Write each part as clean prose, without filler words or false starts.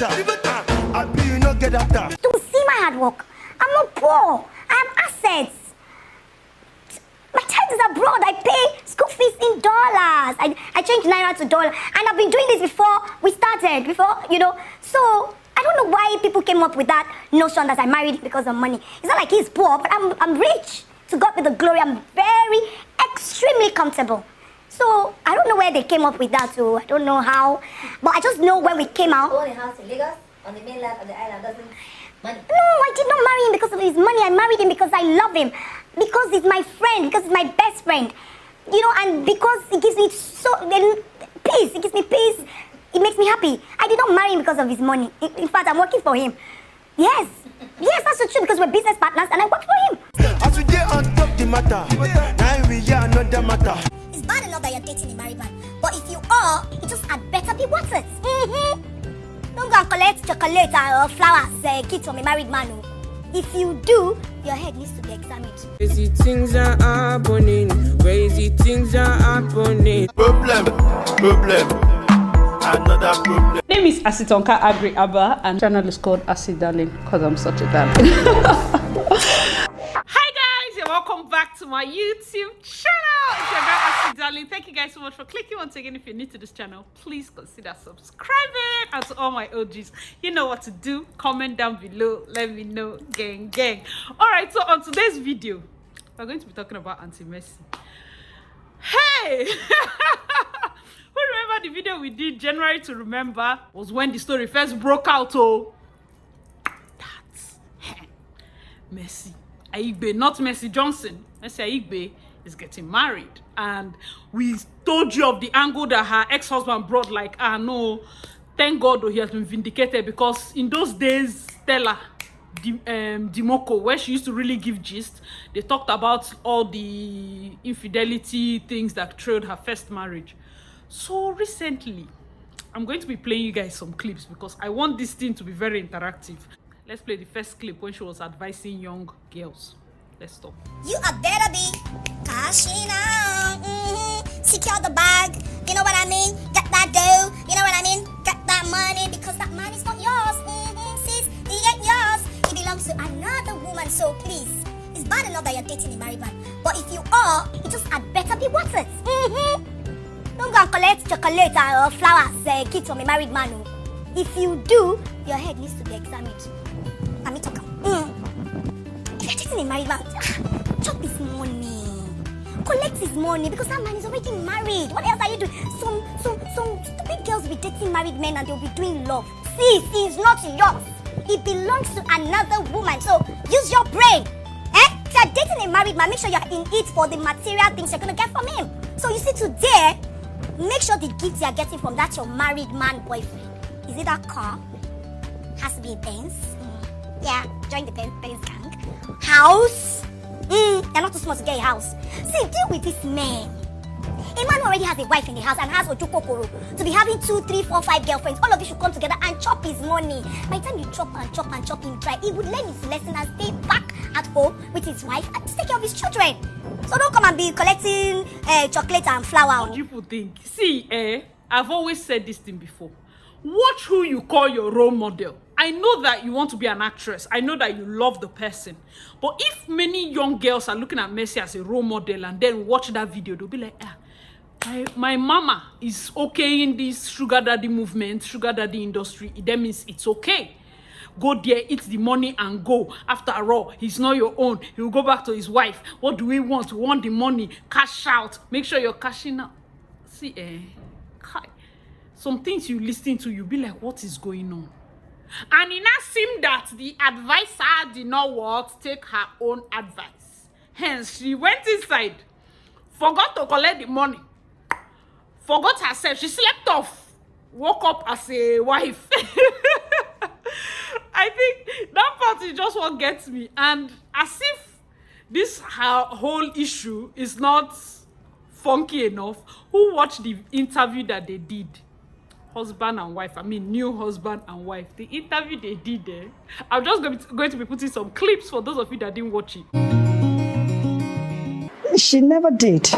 matter. I be you not get after. To see my hard work. I'm not poor. I have assets. My child is abroad. I pay school fees in dollars. I changed naira to dollar. And I've been doing this before we started, So I don't know why people came up with that notion that I married because of money. It's not like he's poor, but I'm rich. To God be the glory. I'm very, extremely comfortable. So I don't know where they came up with that too. I don't know how. But I just know when we came out. Own a house in Lagos, on the mainland of the island, doesn't money. No, I did not marry him because of his money. I married him because I love him. Because he's my friend. Because he's my best friend. And because he gives me peace. He gives me peace. It makes me happy. I did not marry him because of his money. In fact, I'm working for him. Yes. Yes, that's the truth because we're business partners and I work for him. As we get on top the matter, now we are another matter. It's bad enough that you're dating a married man. But if you are, it just had better be worth it. Don't go and collect chocolate or flowers, kids from a married man. If you do, your head needs to be examined. Crazy things are happening. Crazy things are happening. Problem. Another problem. Name is Asitonka Aigbe Abba and channel is called Asi Darling because I'm such a darling. Hi guys and welcome back to my YouTube channel. It's your girl Asi Darling. Thank you guys so much for clicking once again. If you're new to this channel, please consider subscribing. And to all my OGs, you know what to do. Comment down below. Let me know. Gang. Alright, so on today's video, we're going to be talking about Auntie Mercy. Hey! Who remember the video we did January to Remember was when the story first broke out. That's Mercy Aigbe, not Mercy Johnson. Mercy Aigbe is getting married, and we told you of the angle that her ex-husband brought, like, no, thank God though he has been vindicated, because in those days Stella Dimoko, where she used to really give gist, they talked about all the infidelity things that trailed her first marriage. So recently, I'm going to be playing you guys some clips because I want this thing to be very interactive. Let's play the first clip when she was advising young girls. Let's stop. You had better be cashing out. Secure the bag. You know what I mean? Get that dough. You know what I mean? Get that money because that money's not yours. Sis, it ain't yours. It belongs to another woman. So please, it's bad enough that you're dating a married man. But if you are, it just had better be worth it. Don't go and collect chocolate or flowers, kids from a married man. If you do, your head needs to be examined. Let me talk. If you're dating a married man, chop his money. Collect his money because that man is already married. What else are you doing? Some stupid girls will be dating married men and they'll be doing love. See, it's not yours. It belongs to another woman. So use your brain. If you're dating a married man, make sure you're in it for the material things you're gonna get from him. So you see today, make sure the gifts you're getting from that your married man boyfriend. Is it a car? Has to be a Benz. Yeah, join the Benz gang. House? You're not too small to get a house. See, deal with this man. A man who already has a wife in the house and has Ojukokoro to be having 2, 3, 4, 5 girlfriends. All of you should come together and chop his money. By the time you chop him dry, he would learn his lesson and stay back at home with his wife and take care of his children. So don't come and be collecting chocolate and flour. What do you think? See, I've always said this thing before. Watch who you call your role model. I know that you want to be an actress. I know that you love the person. But if many young girls are looking at Mercy as a role model and then watch that video, they'll be like, my mama is okay in this sugar daddy movement, sugar daddy industry. That means it's okay. Go there, eat the money and go. After all, he's not your own. He will go back to his wife. What do we want? We want the money. Cash out. Make sure you're cashing out. See, some things you listen to, you'll be like, what is going on? And it now seemed that the advisor did not take her own advice. Hence, she went inside, forgot to collect the money, forgot herself. She slept off, woke up as a wife. I think that part is just what gets me. And as if this whole issue is not funky enough, who watched the interview that they did? Husband and wife, new husband and wife. The interview they did there. I'm just going to be putting some clips for those of you that didn't watch it. She never did.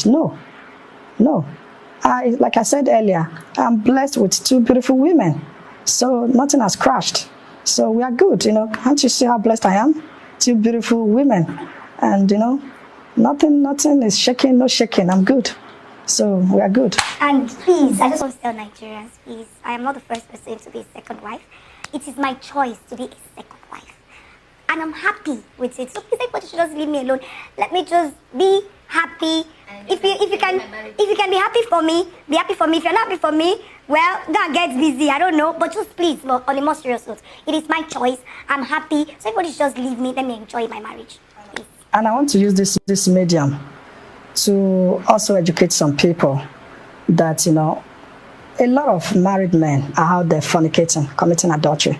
No. like I said earlier, I'm blessed with 2 beautiful women. So nothing has crashed. So we are good, Can't you see how blessed I am? 2 beautiful women. And, nothing is shaking, no shaking. I'm good. So we are good. And please, I just want to tell Nigerians, please, I am not the first person to be a second wife. It is my choice to be a second wife. And I'm happy with it. So please, everybody should just leave me alone. Let me just be happy. If you can be happy for me, be happy for me. If you're not happy for me, well, go and get busy. I don't know. But just please, on a more serious note, it is my choice. I'm happy. So everybody should just leave me. Let me enjoy my marriage. Please. And I want to use this medium to also educate some people that, a lot of married men are out there fornicating, committing adultery,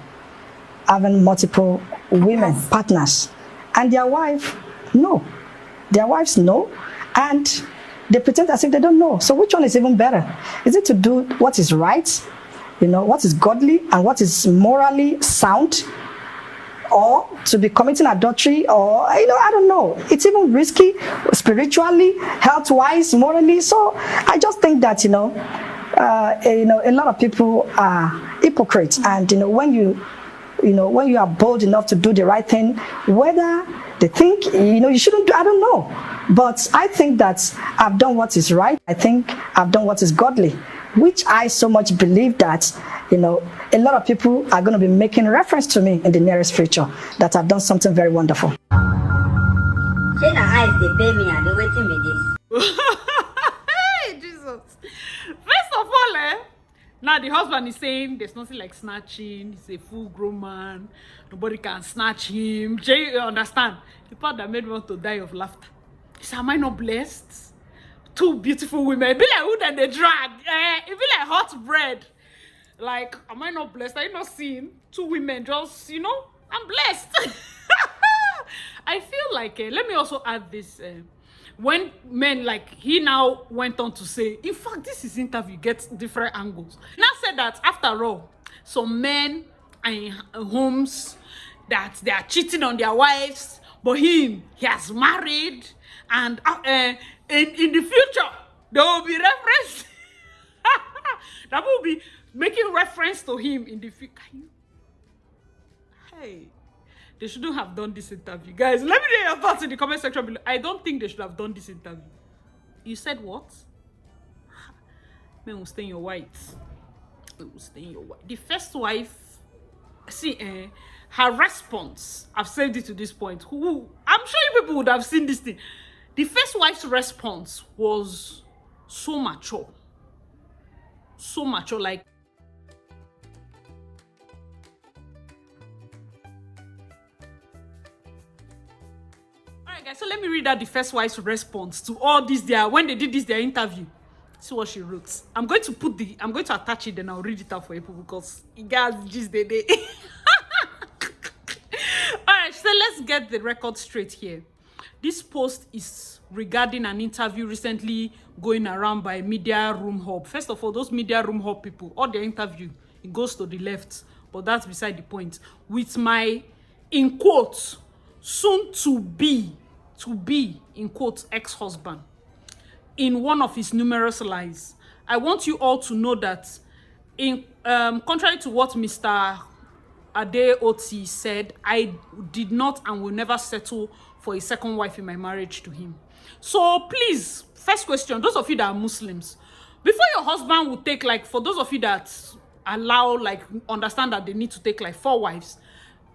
having multiple women, partners, and their wives know, and they pretend as if they don't know. So which one is even better? Is it to do what is right, what is godly and what is morally sound, or to be committing adultery, or I don't know. It's even risky spiritually, health-wise, morally. So I just think that a lot of people are hypocrites, and when you are bold enough to do the right thing, whether they think you shouldn't do, I don't know. But I think that I've done what is right. I think I've done what is godly, which I so much believe that a lot of people are going to be making reference to me in the nearest future, that I've done something very wonderful. Say na eyes they pay me and they waiting me this. Hey, Jesus. First of all, now the husband is saying there's nothing like snatching. He's a full-grown man. Nobody can snatch him. Jay, you understand? The part that made me want to die of laughter. He said, am I not blessed? 2 beautiful women. It be like who then they drag. It be like hot bread. Like, am I not blessed? Are you not seeing 2 women just, I'm blessed. I feel like, let me also add this. When men, like, he now went on to say, in fact, this is interview gets different angles. Now said that, after all, some men are in homes that they are cheating on their wives, but he has married, and in the future, there will be reference. That will be making reference to him in the future. Hey. They shouldn't have done this interview. Guys, let me know your thoughts in the comment section below. I don't think they should have done this interview. You said what? Men will stay in your white. Men will stay in your white. The first wife, see, her response, I've saved it to this point. I'm sure you people would have seen this thing. The first wife's response was so mature. So mature, like, guys, so let me read out the first wife's response to all this when they did their interview. See what she wrote. I'm going to attach it, then I'll read it out for you because it guys just they. Alright, so let's get the record straight here. This post is regarding an interview recently going around by Media Room Hub. First of all, those Media Room Hub people, all their interview, it goes to the left, but that's beside the point. With my, in quotes, soon to be, in quotes, ex-husband, in one of his numerous lies. I want you all to know that, in contrary to what Mr. Adeoti said, I did not and will never settle for a second wife in my marriage to him. So please, first question, those of you that are Muslims, before your husband will take, like, for those of you that allow, like, understand that they need to take like 4 wives,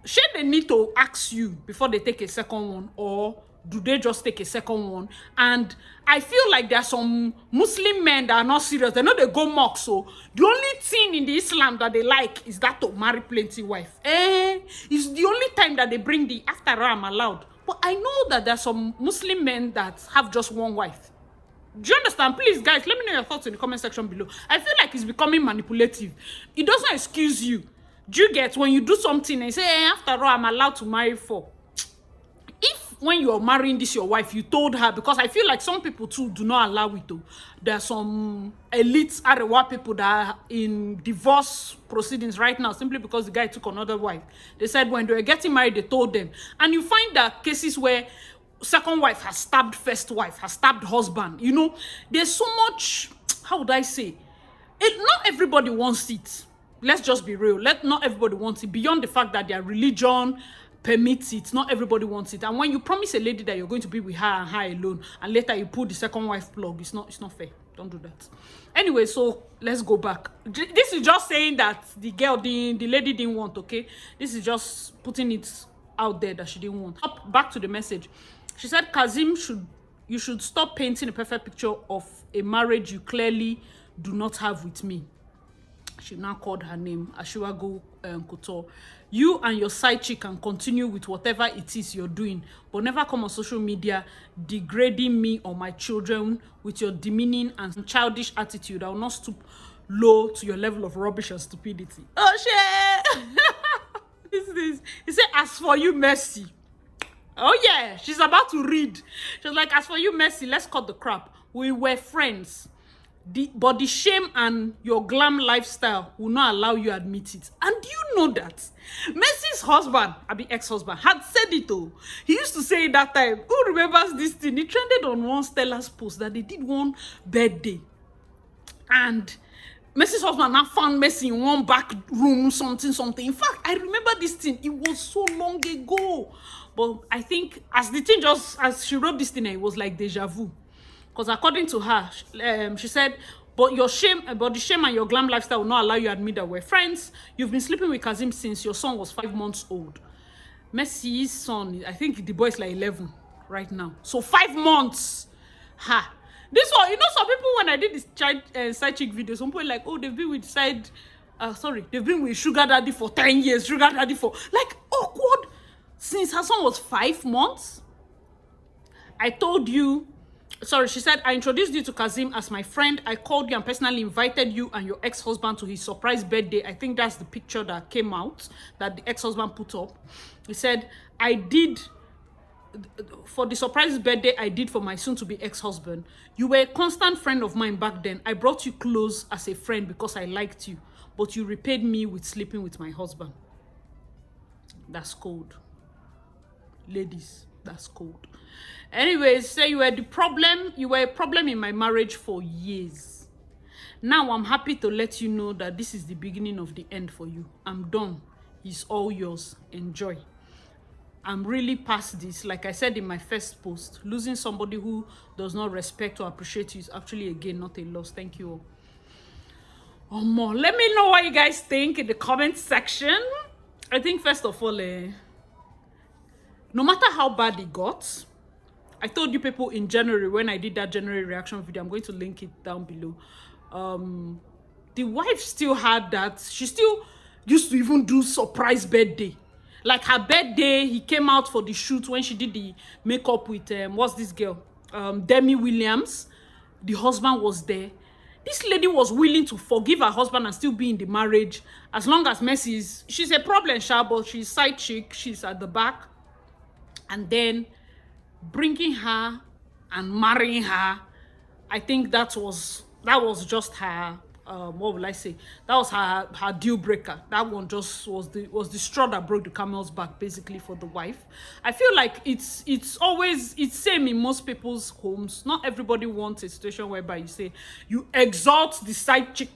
should they need to ask you before they take a second one, or do they just take a second one? And I feel like there are some Muslim men that are not serious. They know they go mock. So the only thing in the Islam that they like is that to marry plenty wife. It's the only time that they bring the after I'm allowed. But I know that there are some Muslim men that have just 1 wife. Do you understand? Please, guys, let me know your thoughts in the comment section below. I feel like it's becoming manipulative. It doesn't excuse you. Do you get when you do something and say, after all, I'm allowed to marry 4? If when you're marrying this your wife, you told her, because I feel like some people too do not allow it to. There are some elite Arewa people that are in divorce proceedings right now simply because the guy took another wife. They said when they were getting married, they told them. And you find that cases where second wife has stabbed first wife, has stabbed husband. You know, there's so much, how would I say? Not everybody wants it. Let's just be real. Not everybody wants it. Beyond the fact that their religion permits it, not everybody wants it. And when you promise a lady that you're going to be with her and her alone, and later you pull the second wife plug, it's not fair. Don't do that. Anyway, so let's go back. This is just saying that the lady didn't want, okay? This is just putting it out there that she didn't want. Back to the message. She said, Kazim, you should stop painting a perfect picture of a marriage you clearly do not have with me. She now called her name, Ashiwago Couture. You and your side chick can continue with whatever it is you're doing, but never come on social media degrading me or my children with your demeaning and childish attitude. I will not stoop low to your level of rubbish and stupidity. Oh, shit! He said, as for you, Mercy. Oh, yeah, she's about to read. She was like, as for you, Mercy, let's cut the crap. We were friends. But the shame and your glam lifestyle will not allow you to admit it. And do you know that Mercy's husband, ex-husband, had said it all. He used to say it that time. Who remembers this thing? It trended on one Stella's post that they did one birthday. And Mercy's husband now found Mercy in one back room, something. In fact, I remember this thing. It was so long ago. But I think as she wrote this thing, it was like deja vu. Because according to her, she said, but the shame and your glam lifestyle will not allow you to admit that we're friends. You've been sleeping with Kazim since your son was 5 months old. Mercy's son, I think the boy is like 11 right now. So 5 months. Ha. This one, some people, when I did this side chick video, some people like, oh, they've been with they've been with sugar daddy for 10 years, sugar daddy for, like, awkward. Since her son was 5 months. She said, I introduced you to Kazim as my friend. I called you and personally invited you and your ex-husband to his surprise birthday. I think that's the picture that came out that the ex-husband put up. He said, for the surprise birthday I did for my soon-to-be ex-husband. You were a constant friend of mine back then. I brought you close as a friend because I liked you. But you repaid me with sleeping with my husband. That's cold. Ladies, that's cold. Anyways, say you were a problem in my marriage for years. Now I'm happy to let you know that this is the beginning of the end for you. I'm done. It's all yours. Enjoy. I'm really past this. Like I said in my first post, losing somebody who does not respect or appreciate you is actually, again, not a loss. Thank you all. More. Let me know what you guys think in the comment section. I think first of all, no matter how bad it got, I told you people in January when I did that January reaction video, I'm going to link it down below. The wife still had that. She still used to even do surprise birthday. Like her birthday, he came out for the shoot when she did the makeup with, what's this girl? Demi Williams. The husband was there. This lady was willing to forgive her husband and still be in the marriage as long as she's a problem, but she's side chick. She's at the back. And then bringing her and marrying her, I think that was just her, what will I say? That was her deal breaker. That one just was the straw that broke the camel's back, basically, for the wife. I feel like it's same in most people's homes. Not everybody wants a situation whereby you exalt the side chick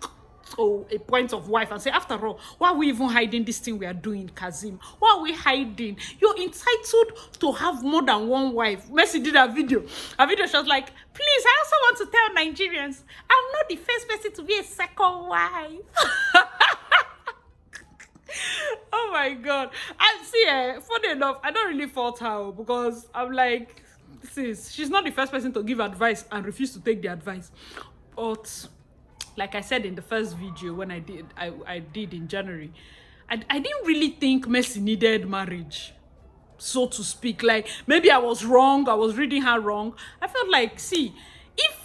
to a point of wife and say, after all, why are we even hiding this thing we are doing, Kazim? Why are we hiding? You're entitled to have more than one wife. Mercy did a video. She was like, please, I also want to tell Nigerians, I'm not the first person to be a second wife. Oh my God. And see, funny enough, I don't really fault her because I'm like, she's not the first person to give advice and refuse to take the advice. But like I said in the first video when I did in January, I didn't really think Mercy needed marriage, so to speak. Like, maybe I was wrong, I was reading her wrong. I felt like, see, if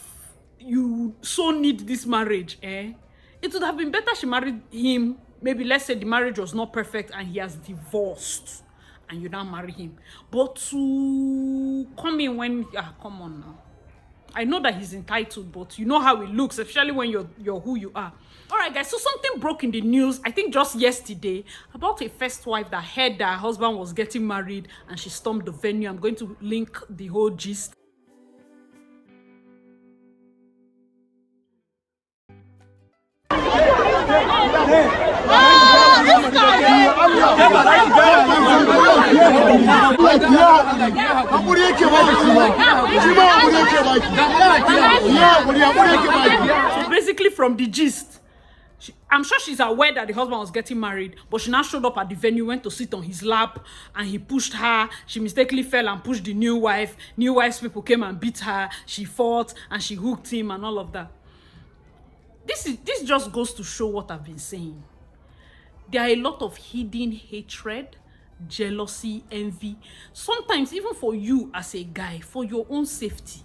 you so need this marriage, it would have been better she married him. Maybe let's say the marriage was not perfect and he has divorced and you now marry him. But to come in when, come on now. I know that he's entitled, but you know how it looks, especially when you're who you are. All right, guys, so something broke in the news, I think just yesterday, about a first wife that heard that her husband was getting married and she stormed the venue. I'm going to link the whole gist. So basically, from the gist, I'm sure she's aware that the husband was getting married, but she now showed up at the venue, went to sit on his lap, and he pushed her. She mistakenly fell and pushed the new wife. New wife's people came and beat her. She fought and she hooked him and all of that. This just goes to show what I've been saying. There are a lot of hidden hatred, jealousy, envy. Sometimes even for you as a guy, for your own safety.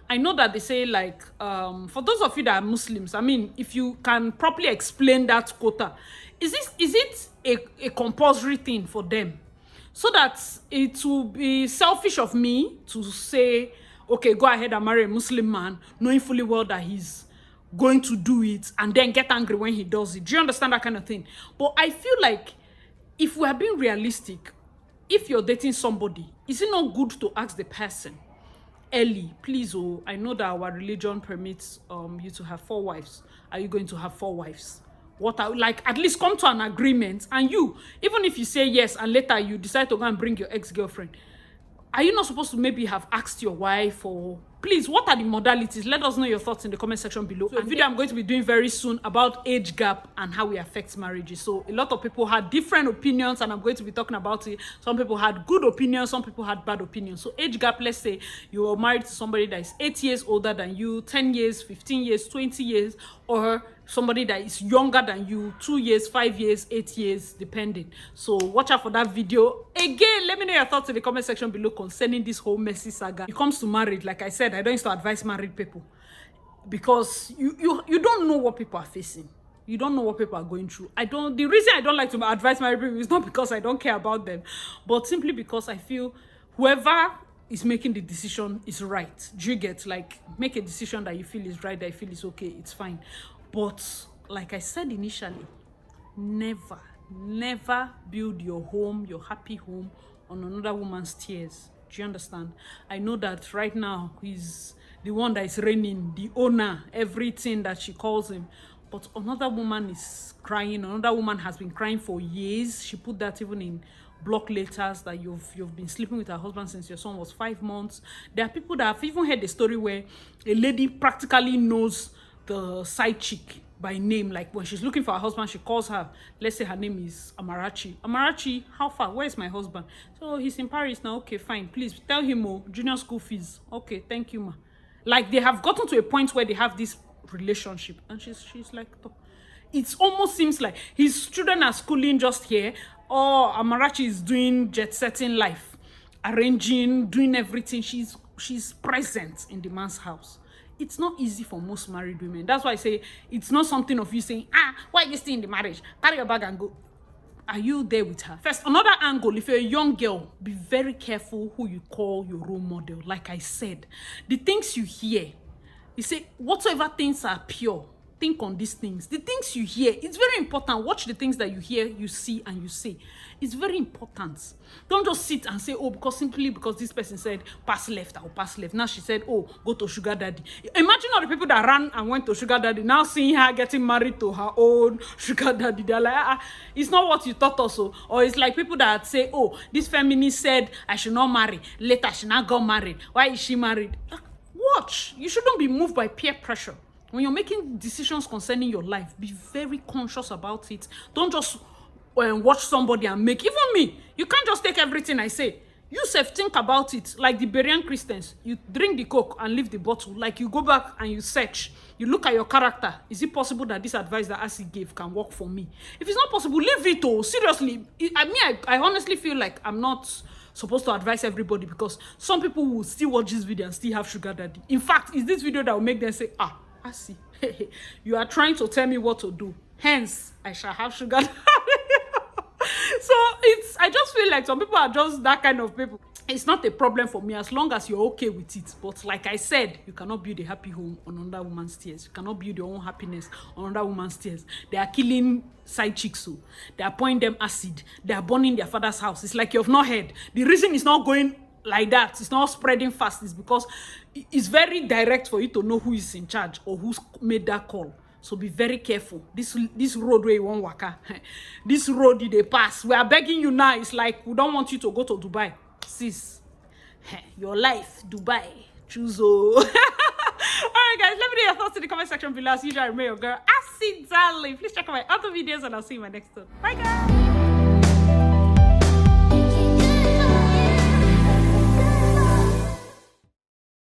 I know that they say, like, for those of you that are Muslims, I mean, if you can properly explain that quota, is it a compulsory thing for them? So that it will be selfish of me to say, okay, go ahead and marry a Muslim man, knowing fully well that he's going to do it and then get angry when he does it. Do you understand that kind of thing? But I feel like if we are being realistic, if you're dating somebody, is it not good to ask the person early, please, oh, I know that our religion permits you to have 4 wives. Are you going to have 4 wives? What are, like, at least come to an agreement. And you, even if you say yes and later you decide to go and bring your ex-girlfriend, are you not supposed to maybe have asked your wife? Or please, what are the modalities? Let us know your thoughts in the comment section below. So a video I'm going to be doing very soon about age gap and how it affects marriages. So a lot of people had different opinions and I'm going to be talking about it. Some people had good opinions, some people had bad opinions. So age gap, let's say you are married to somebody that is 8 years older than you, 10 years, 15 years, 20 years, or somebody that is younger than you, 2 years, 5 years, 8 years, depending. So watch out for that video. Again, let me know your thoughts in the comment section below concerning this whole messy saga. When it comes to marriage, like I said, I don't used to advise married people because you don't know what people are facing. You don't know what people are going through. The reason I don't like to advise married people is not because I don't care about them, but simply because I feel whoever is making the decision is right. Do you get, like, make a decision that you feel is right, that you feel is okay, it's fine. But like I said initially, never build your home, your happy home, on another woman's tears. Do you understand? I know that right now he's the one that is reigning, the owner, everything that she calls him. But another woman is crying. Another woman has been crying for years. She put that even in block letters, that you've been sleeping with her husband since your son was 5 months. There are people that have even heard the story where a lady practically knows the side chick by name. Like when she's looking for her husband, she calls her. Let's say her name is Amarachi. Amarachi, how far? Where is my husband? So he's in Paris now. Okay, fine. Please tell him, oh, junior school fees. Okay, thank you, ma. Like they have gotten to a point where they have this relationship, and she's like, it almost seems like his children are schooling just here, or Amarachi is doing jet-setting life, arranging, doing everything. She's present in the man's house. It's not easy for most married women. That's why I say it's not something of you saying, why are you still in the marriage? Carry your bag and go. Are you there with her? First, another angle, if you're a young girl, be very careful who you call your role model. Like I said, the things you hear, you say, whatsoever things are pure, think on these things. The things you hear, it's very important. Watch the things that you hear, you see, and you say. It's very important. Don't just sit and say, oh, simply because this person said, pass left, I'll pass left. Now she said, oh, go to sugar daddy. Imagine all the people that ran and went to sugar daddy, now seeing her getting married to her own sugar daddy. They're like, it's not what you thought also. Or it's like people that say, oh, this feminist said I should not marry. Later, she now got married. Why is she married? Watch. You shouldn't be moved by peer pressure. When you're making decisions concerning your life, be very conscious about it. Don't just watch somebody and make. Even me, you can't just take everything I say. You self think about it. Like the Berean Christians, you drink the Coke and leave the bottle. Like you go back and you search. You look at your character. Is it possible that this advice that Asi gave can work for me? If it's not possible, leave it. Oh, seriously. I honestly feel like I'm not supposed to advise everybody, because some people will still watch this video and still have sugar daddy. In fact, it's this video that will make them say, I see. You are trying to tell me what to do. Hence, I shall have sugar daddy. So I just feel like some people are just that kind of people. It's not a problem for me as long as you're okay with it. But like I said, you cannot build a happy home on another woman's tears. You cannot build your own happiness on another woman's tears. They are killing side chicks. So they are pouring them acid. They are burning their father's house. It's like you've not heard. The reason it's not going like that, it's not spreading fast, is because it's very direct for you to know who is in charge or who's made that call. So be very careful. This road where you won't waka. This road they pass. We are begging you now. It's like we don't want you to go to Dubai. Sis, your life, Dubai. Choose. Alright guys, let me know your thoughts in the comment section below. As usual, I remain your girl, Acid Darling. Please check out my other videos and I'll see you in my next one. Bye guys.